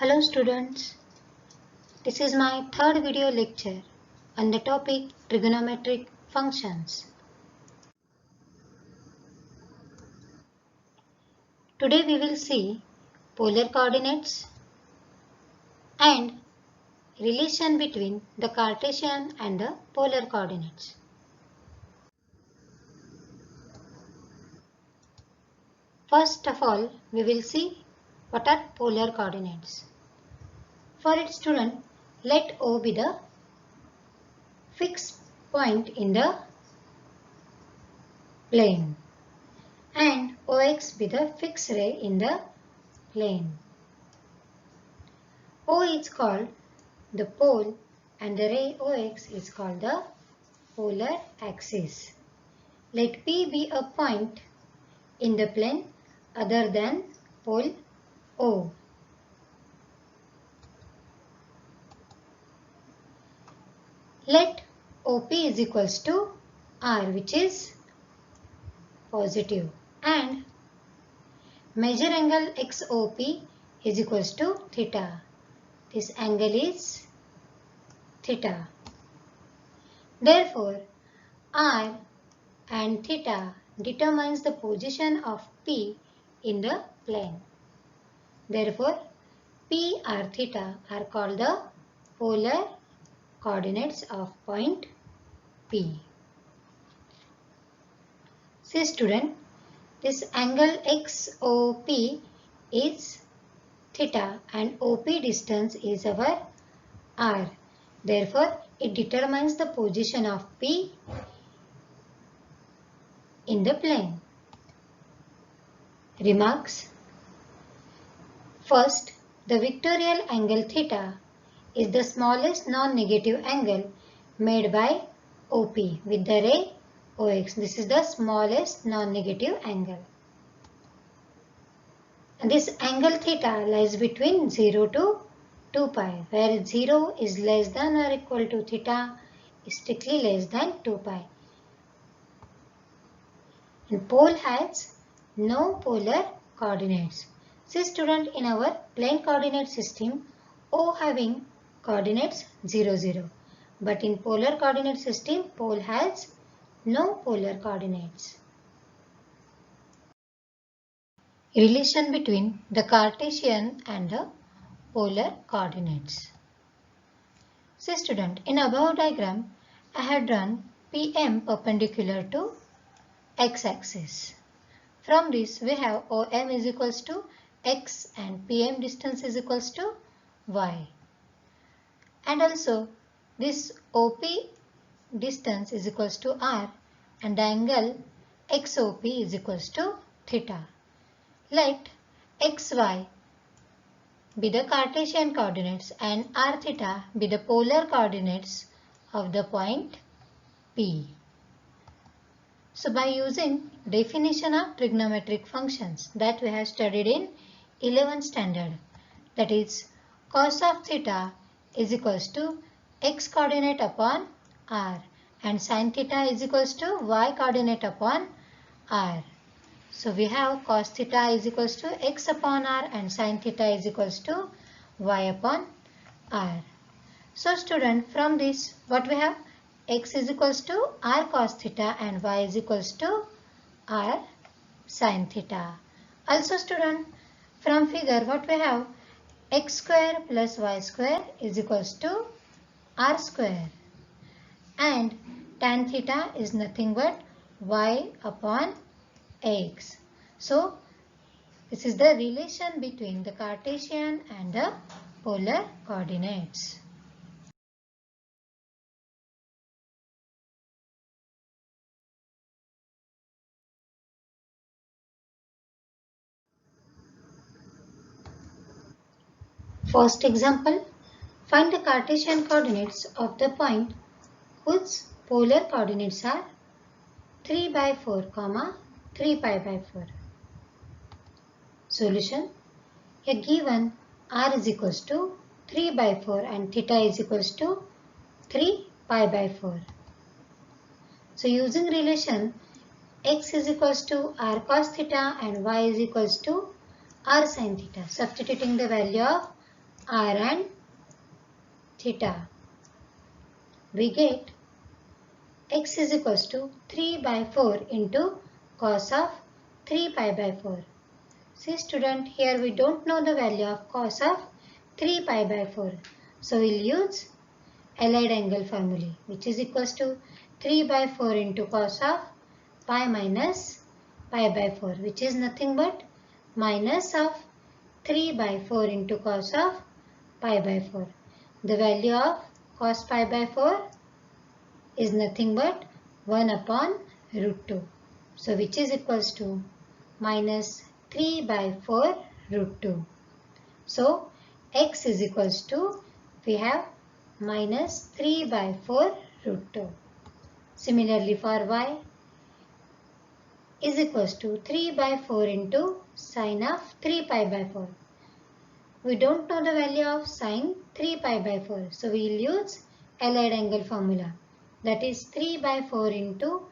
Hello students, this is my third video lecture on the topic trigonometric functions. Today we will see polar coordinates and relation between the Cartesian and the polar coordinates. First of all, we will see what are polar coordinates. For it, student, let O be the fixed point in the plane and OX be the fixed ray in the plane. O is called the pole and the ray OX is called the polar axis. Let P be a point in the plane other than pole O. Let OP is equals to R, which is positive, and measure angle XOP is equals to theta. This angle is theta. Therefore, R and theta determines the position of P in the plane. Therefore, P or theta are called the polar coordinates of point P. See student, this angle XOP is theta and OP distance is our R. Therefore, it determines the position of P in the plane. Remarks. First, the vectorial angle theta is the smallest non-negative angle made by OP with the ray OX. This is the smallest non-negative angle. And this angle theta lies between 0 to 2 pi, where 0 is less than or equal to theta is strictly less than 2 pi. And pole has no polar coordinates. See student, in our plane coordinate system, O having coordinates 0, 0. But in polar coordinate system, pole has no polar coordinates. Relation between the Cartesian and the polar coordinates. See student, in above diagram, I have drawn PM perpendicular to x-axis. From this, we have OM is equals to x and PM distance is equals to y. And also, this OP distance is equals to r and the angle XOP is equals to theta. Let xy be the Cartesian coordinates and r theta be the polar coordinates of the point P. So by using definition of trigonometric functions that we have studied in 11th standard, that is cos of theta is equals to x coordinate upon r and sin theta is equals to y coordinate upon r. So we have cos theta is equals to x upon r and sin theta is equals to y upon r. So student, from this what we have, x is equals to r cos theta and y is equals to r sin theta. Also student, from figure what we have, x square plus y square is equals to r square and tan theta is nothing but y upon x. So this is the relation between the Cartesian and the polar coordinates. First example, find the Cartesian coordinates of the point whose polar coordinates are 3 by 4, 3 pi by 4. Solution. Here given r is equals to 3 by 4 and theta is equals to 3 pi by 4. So using relation x is equals to r cos theta and y is equals to r sin theta. Substituting the value of r and theta. We get x is equals to 3 by 4 into cos of 3 pi by 4. See student, here we don't know the value of cos of 3 pi by 4. So we'll use allied angle formula, which is equals to 3 by 4 into cos of pi minus pi by 4, which is nothing but minus of 3 by 4 into cos of pi by 4. The value of cos pi by 4 is nothing but 1 upon root 2. So which is equals to minus 3 by 4 root 2. So x is equals to, we have minus 3 by 4 root 2. Similarly for y is equals to 3 by 4 into sine of 3 pi by 4. We don't know the value of sine 3 pi by 4. So we will use allied angle formula. That is 3 by 4 into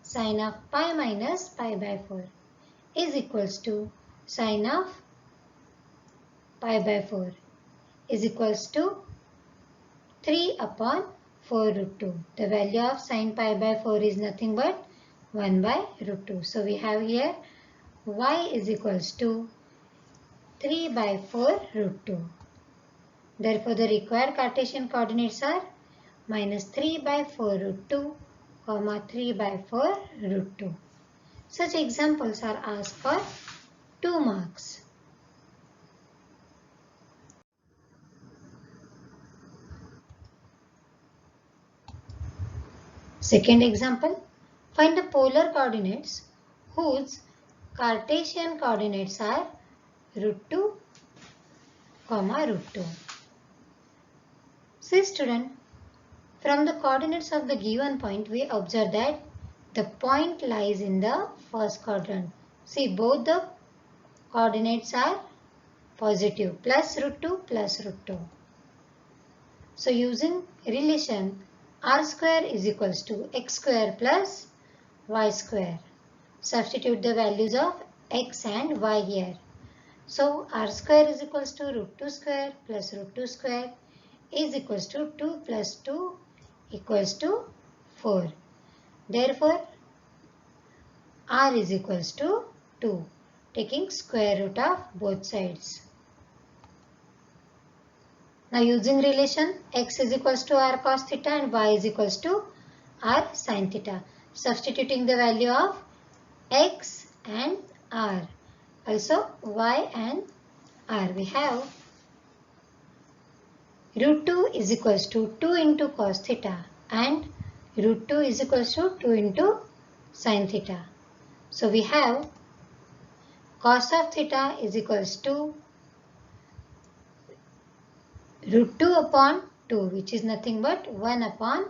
sine of pi minus pi by 4 is equals to sine of pi by 4 is equals to 3 upon 4 root 2. The value of sine pi by 4 is nothing but 1 by root 2. So we have here y is equals to 3 by 4 root 2. Therefore the required Cartesian coordinates are minus 3 by 4 root 2, comma 3 by 4 root 2. Such examples are asked for 2 marks. Second example, find the polar coordinates whose Cartesian coordinates are root 2, comma root 2. See student, from the coordinates of the given point, we observe that the point lies in the first quadrant. See, both the coordinates are positive, plus root 2 plus root 2. So using relation r square is equals to x square plus y square. Substitute the values of x and y here. So r square is equals to root 2 square plus root 2 square is equals to 2 plus 2 equals to 4. Therefore, r is equals to 2, taking square root of both sides. Now using relation x is equals to r cos theta and y is equals to r sin theta. Substituting the value of x and r. Also y and r. We have root 2 is equals to 2 into cos theta and root 2 is equals to 2 into sin theta. So we have cos of theta is equals to root 2 upon 2, which is nothing but 1 upon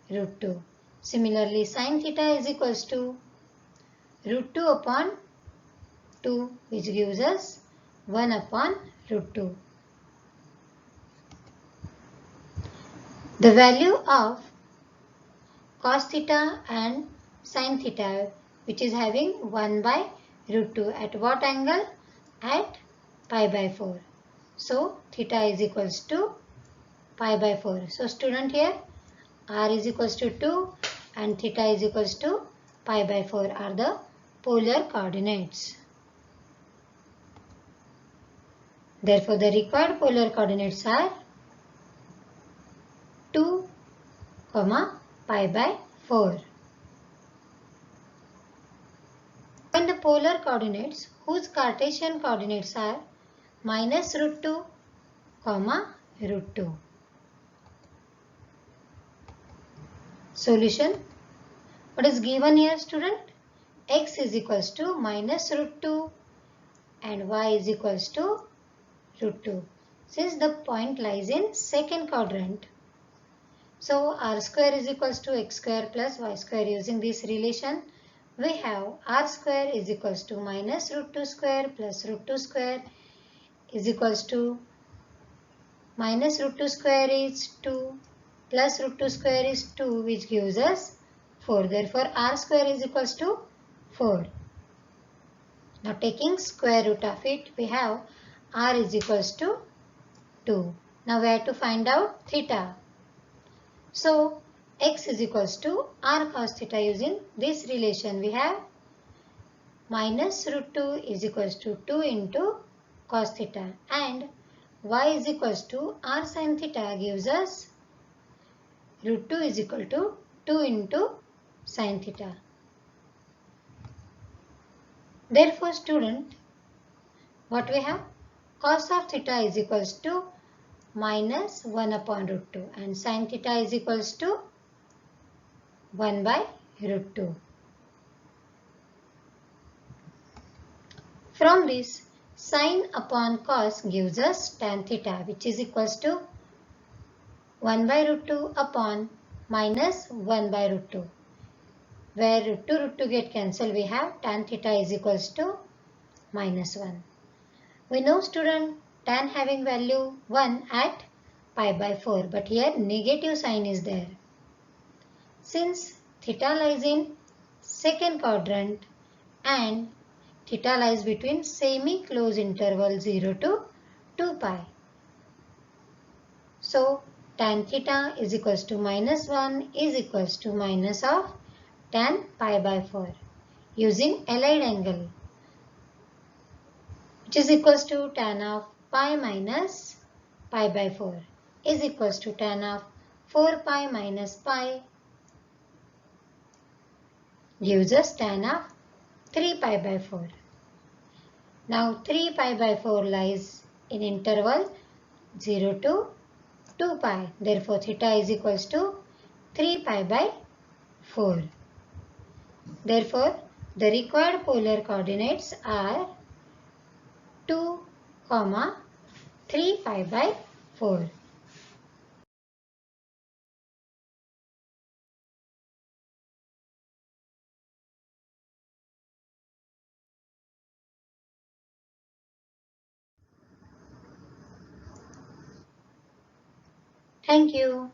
root 2. Similarly, sin theta is equals to root 2 upon 2, which gives us 1 upon root 2. The value of cos theta and sin theta, which is having 1 by root 2, at what angle? At pi by 4. So theta is equals to pi by 4. So student, here r is equals to 2 and theta is equals to pi by 4 are the polar coordinates. Therefore the required polar coordinates are 2, pi by 4. Find the polar coordinates whose Cartesian coordinates are minus root 2, root 2. Solution. What is given here student? X is equals to minus root 2 and y is equals to root 2. Since the point lies in second quadrant, so r square is equals to x square plus y square. Using this relation, we have r square is equals to minus root 2 square plus root 2 square is equals to minus root 2 square is 2 plus root 2 square is 2, which gives us 4. Therefore, r square is equals to 4. Now taking square root of it, we have r is equals to 2. Now we have to find out theta. So x is equals to r cos theta. Using this relation we have minus root 2 is equals to 2 into cos theta, and y is equals to r sin theta gives us root 2 is equal to 2 into sin theta. Therefore student, what we have? Cos of theta is equals to minus 1 upon root 2 and sin theta is equals to 1 by root 2. From this, sin upon cos gives us tan theta, which is equals to 1 by root 2 upon minus 1 by root 2. Where root 2 get cancelled, we have tan theta is equals to minus 1. We know student, tan having value 1 at pi by 4, but here negative sign is there. Since theta lies in second quadrant and theta lies between semi-closed interval 0 to 2 pi. So tan theta is equals to minus 1 is equals to minus of tan pi by 4 using allied angle, which is equals to tan of pi minus pi by 4 is equals to tan of 4 pi minus pi gives us tan of 3 pi by 4. Now 3 pi by 4 lies in interval 0 to 2 pi. Therefore theta is equals to 3 pi by 4. Therefore the required polar coordinates are 2, 3 pi by 4. Thank you.